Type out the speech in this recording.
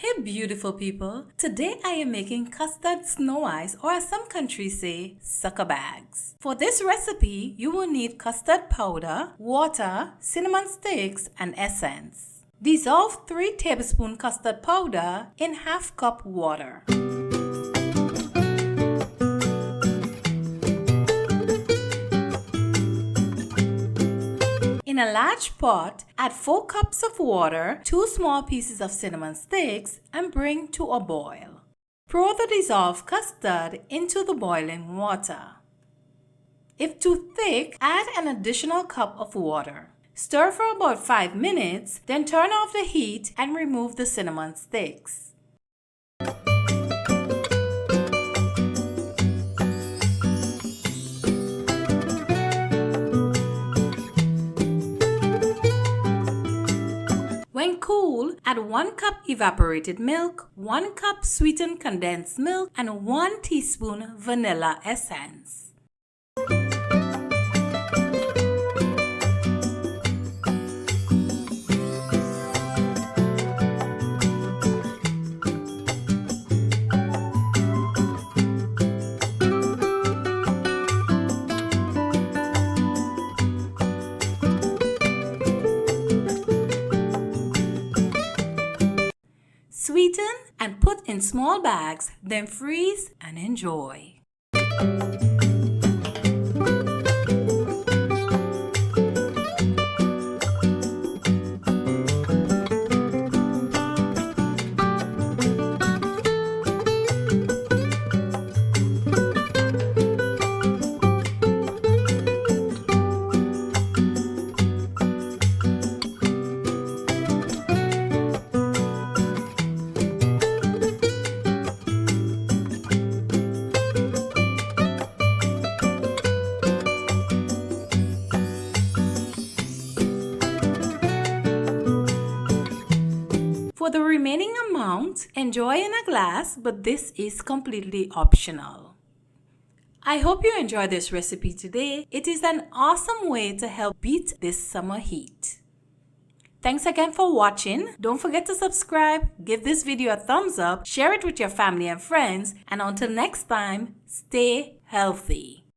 Hey beautiful people, today I am making custard snow ice, or as some countries say, sucker bags. For this recipe, you will need custard powder, water, cinnamon sticks and essence. Dissolve 3 tablespoons custard powder in half cup water. In a large pot, add 4 cups of water, 2 small pieces of cinnamon sticks, and bring to a boil. Pour the dissolved custard into the boiling water. If too thick, add an additional cup of water. Stir for about 5 minutes, then turn off the heat and remove the cinnamon sticks. When cool, add 1 cup evaporated milk, 1 cup sweetened condensed milk, and 1 teaspoon vanilla essence. Sweeten and put in small bags, then freeze and enjoy. For the remaining amount, enjoy in a glass, but this is completely optional. I hope you enjoyed this recipe today. It is an awesome way to help beat this summer heat. Thanks again for watching. Don't forget to subscribe, give this video a thumbs up, share it with your family and friends, and until next time, stay healthy.